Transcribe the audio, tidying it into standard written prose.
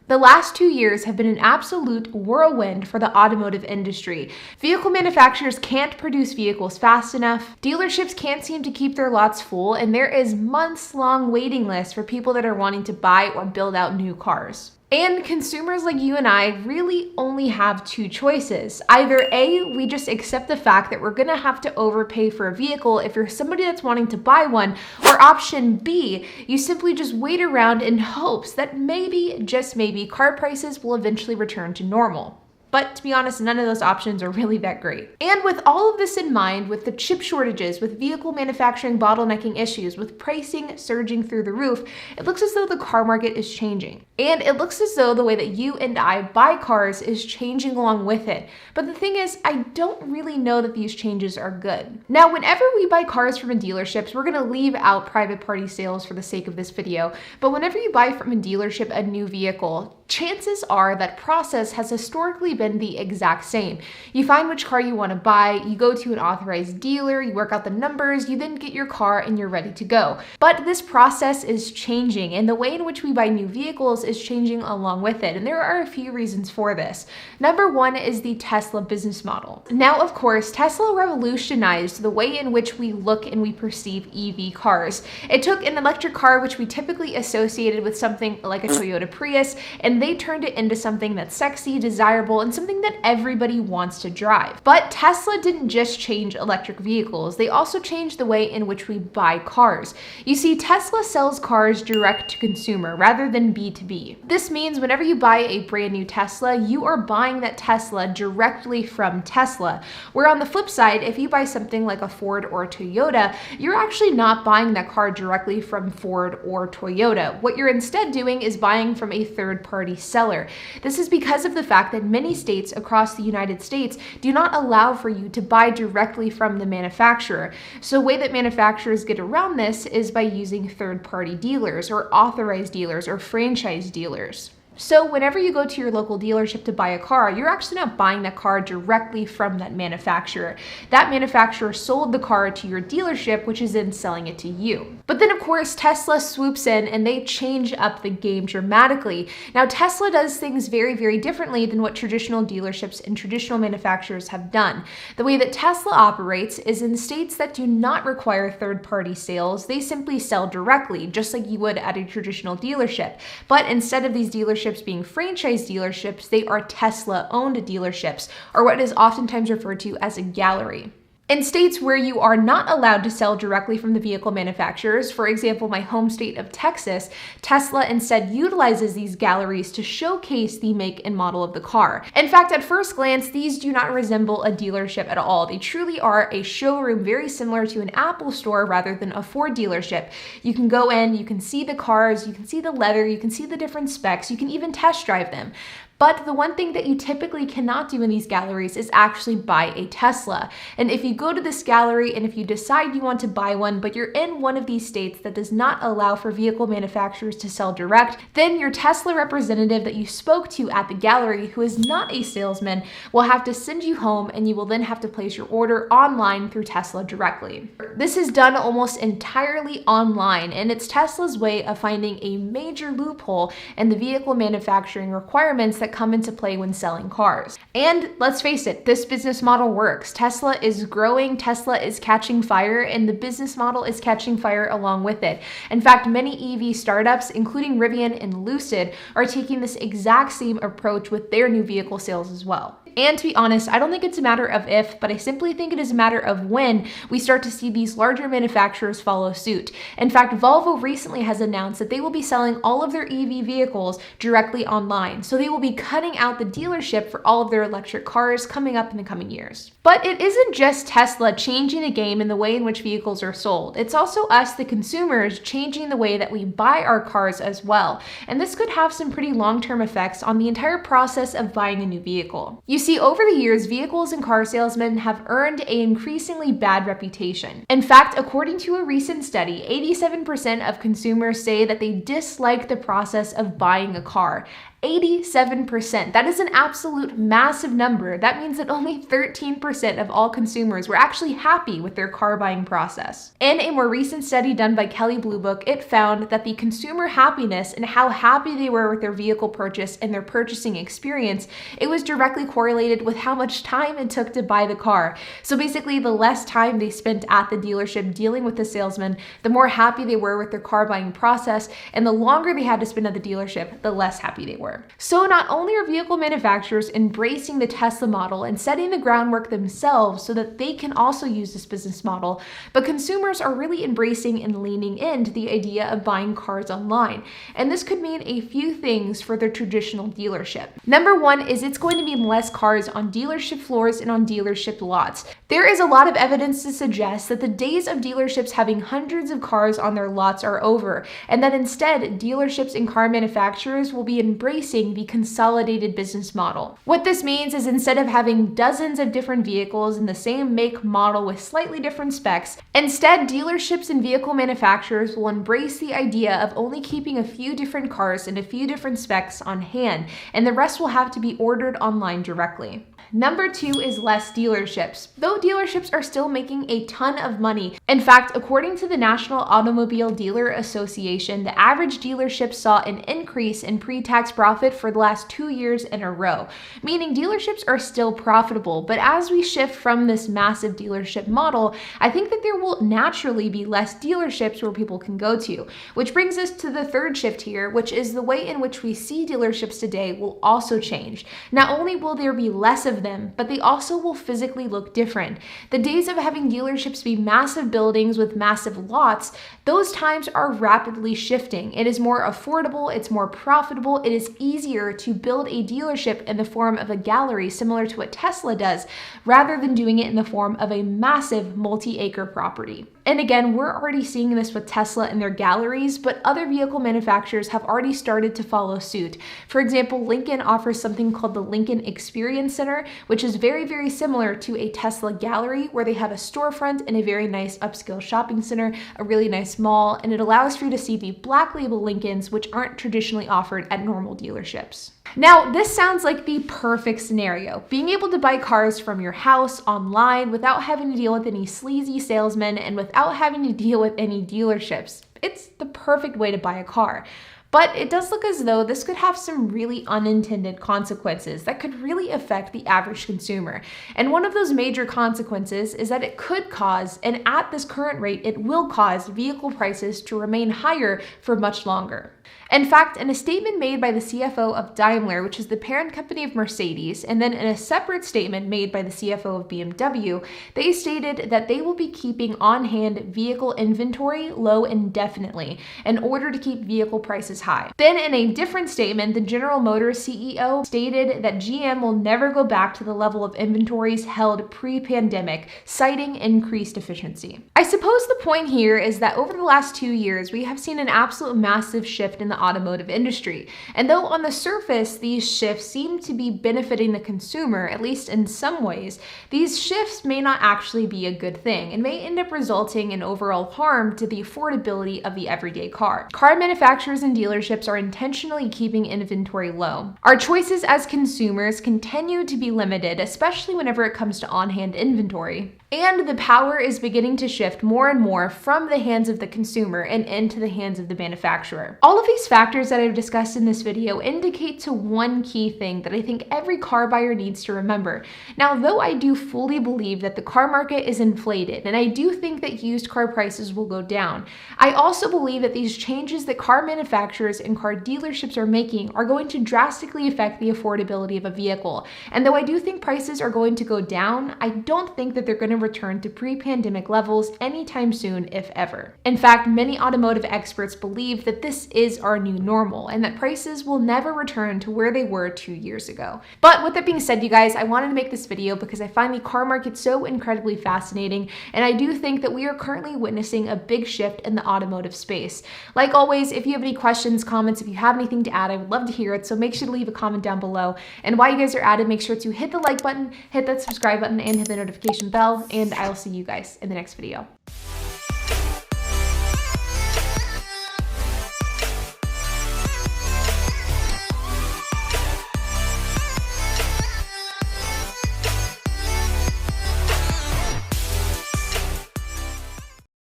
The last 2 years have been an absolute whirlwind for the automotive industry. Vehicle manufacturers can't produce vehicles fast enough, dealerships can't seem to keep their lots full, and there is months-long waiting lists for people that are wanting to buy or build out new cars. And consumers like you and I really only have two choices. Either A, we just accept the fact that we're gonna have to overpay for a vehicle if you're somebody that's wanting to buy one, or option B, you simply just wait around in hopes that maybe, just maybe, car prices will eventually return to normal. But to be honest, none of those options are really that great. And with all of this in mind, with the chip shortages, with vehicle manufacturing bottlenecking issues, with pricing surging through the roof, it looks as though the car market is changing. And it looks as though the way that you and I buy cars is changing along with it. But the thing is, I don't really know that these changes are good. Now, whenever we buy cars from dealerships, we're gonna leave out private party sales for the sake of this video, but whenever you buy from a dealership a new vehicle, chances are that process has historically been the exact same. You find which car you want to buy, you go to an authorized dealer, you work out the numbers, you then get your car and you're ready to go. But this process is changing, and the way in which we buy new vehicles is changing along with it, and there are a few reasons for this. Number one is the Tesla business model. Now, of course, Tesla revolutionized the way in which we look and we perceive EV cars. It took an electric car, which we typically associated with something like a Toyota Prius, and they turned it into something that's sexy, desirable, and something that everybody wants to drive. But Tesla didn't just change electric vehicles, they also changed the way in which we buy cars. You see, Tesla sells cars direct to consumer rather than B2B. This means whenever you buy a brand new Tesla, you are buying that Tesla directly from Tesla. Where on the flip side, if you buy something like a Ford or a Toyota, you're actually not buying that car directly from Ford or Toyota. What you're instead doing is buying from a third-party seller. This is because of the fact that many states across the United States do not allow for you to buy directly from the manufacturer. So the way that manufacturers get around this is by using third-party dealers or authorized dealers or franchise dealers. So whenever you go to your local dealership to buy a car, you're actually not buying that car directly from that manufacturer. That manufacturer sold the car to your dealership, which is then selling it to you. But then of course, Tesla swoops in and they change up the game dramatically. Now, Tesla does things very, very differently than what traditional dealerships and traditional manufacturers have done. The way that Tesla operates is in states that do not require third-party sales, they simply sell directly, just like you would at a traditional dealership. But instead of these dealerships being franchise dealerships, they are Tesla-owned dealerships, or what is oftentimes referred to as a gallery. In states where you are not allowed to sell directly from the vehicle manufacturers, for example, my home state of Texas, Tesla instead utilizes these galleries to showcase the make and model of the car. In fact, at first glance, these do not resemble a dealership at all. They truly are a showroom very similar to an Apple store rather than a Ford dealership. You can go in, you can see the cars, you can see the leather, you can see the different specs, you can even test drive them. But the one thing that you typically cannot do in these galleries is actually buy a Tesla. And if you go to this gallery and if you decide you want to buy one, but you're in one of these states that does not allow for vehicle manufacturers to sell direct, then your Tesla representative that you spoke to at the gallery, who is not a salesman, will have to send you home and you will then have to place your order online through Tesla directly. This is done almost entirely online, and it's Tesla's way of finding a major loophole in the vehicle manufacturing requirements that come into play when selling cars. And let's face it, this business model works. Tesla is growing, Tesla is catching fire, and the business model is catching fire along with it. In fact, many EV startups, including Rivian and Lucid, are taking this exact same approach with their new vehicle sales as well. And to be honest, I don't think it's a matter of if, but I simply think it is a matter of when we start to see these larger manufacturers follow suit. In fact, Volvo recently has announced that they will be selling all of their EV vehicles directly online. So they will be cutting out the dealership for all of their electric cars coming up in the coming years. But it isn't just Tesla changing the game in the way in which vehicles are sold. It's also us, the consumers, changing the way that we buy our cars as well. And this could have some pretty long-term effects on the entire process of buying a new vehicle. You see, over the years, vehicles and car salesmen have earned an increasingly bad reputation. In fact, according to a recent study, 87% of consumers say that they dislike the process of buying a car. 87%. That is an absolute massive number. That means that only 13% of all consumers were actually happy with their car buying process. In a more recent study done by Kelley Blue Book, it found that the consumer happiness and how happy they were with their vehicle purchase and their purchasing experience, it was directly correlated with how much time it took to buy the car. So basically, the less time they spent at the dealership dealing with the salesman, the more happy they were with their car buying process, and the longer they had to spend at the dealership, the less happy they were. So not only are vehicle manufacturers embracing the Tesla model and setting the groundwork themselves so that they can also use this business model, but consumers are really embracing and leaning into the idea of buying cars online. And this could mean a few things for their traditional dealership. Number one is it's going to mean less cars on dealership floors and on dealership lots. There is a lot of evidence to suggest that the days of dealerships having hundreds of cars on their lots are over, and that instead dealerships and car manufacturers will be embracing the consolidated business model. What this means is instead of having dozens of different vehicles in the same make model with slightly different specs, instead dealerships and vehicle manufacturers will embrace the idea of only keeping a few different cars and a few different specs on hand, and the rest will have to be ordered online directly. Number two is less dealerships. Though dealerships are still making a ton of money. In fact, according to the National Automobile Dealer Association, the average dealership saw an increase in pre-tax profit for the last 2 years in a row, meaning dealerships are still profitable. But as we shift from this massive dealership model, I think that there will naturally be less dealerships where people can go to, which brings us to the third shift here, which is the way in which we see dealerships today will also change. Not only will there be less of them, but they also will physically look different. The days of having dealerships be massive buildings with massive lots, those times are rapidly shifting. It is more affordable, it's more profitable, it is easier to build a dealership in the form of a gallery similar to what Tesla does, rather than doing it in the form of a massive multi-acre property. And again, we're already seeing this with Tesla and their galleries, but other vehicle manufacturers have already started to follow suit. For example, Lincoln offers something called the Lincoln Experience Center, which is very, very similar to a Tesla gallery, where they have a storefront and a very nice upscale shopping center, a really nice mall, and it allows for you to see the Black Label Lincolns, which aren't traditionally offered at normal dealerships. Now, this sounds like the perfect scenario. Being able to buy cars from your house online without having to deal with any sleazy salesmen and without having to deal with any dealerships. It's the perfect way to buy a car. But it does look as though this could have some really unintended consequences that could really affect the average consumer. And one of those major consequences is that it could cause, and at this current rate, it will cause vehicle prices to remain higher for much longer. In fact, in a statement made by the CFO of Daimler, which is the parent company of Mercedes, and then in a separate statement made by the CFO of BMW, they stated that they will be keeping on-hand vehicle inventory low indefinitely in order to keep vehicle prices high. Then in a different statement, the General Motors CEO stated that GM will never go back to the level of inventories held pre-pandemic, citing increased efficiency. I suppose the point here is that over the last 2 years, we have seen an absolute massive shift in the automotive industry. And though on the surface, these shifts seem to be benefiting the consumer, at least in some ways, these shifts may not actually be a good thing and may end up resulting in overall harm to the affordability of the everyday car. Car manufacturers and dealerships are intentionally keeping inventory low. Our choices as consumers continue to be limited, especially whenever it comes to on-hand inventory. And the power is beginning to shift more and more from the hands of the consumer and into the hands of the manufacturer. All of these factors that I've discussed in this video indicate to one key thing that I think every car buyer needs to remember. Now, though I do fully believe that the car market is inflated, and I do think that used car prices will go down, I also believe that these changes that car manufacturers and car dealerships are making are going to drastically affect the affordability of a vehicle. And though I do think prices are going to go down, I don't think that they're going to return to pre-pandemic levels anytime soon, if ever. In fact, many automotive experts believe that this is our new normal and that prices will never return to where they were 2 years ago. But with that being said, you guys, I wanted to make this video because I find the car market so incredibly fascinating, and I do think that we are currently witnessing a big shift in the automotive space. Like always, if you have any questions, comments, if you have anything to add, I would love to hear it, so make sure to leave a comment down below. And while you guys are at it, make sure to hit the like button, hit that subscribe button, and hit the notification bell, and I'll see you guys in the next video.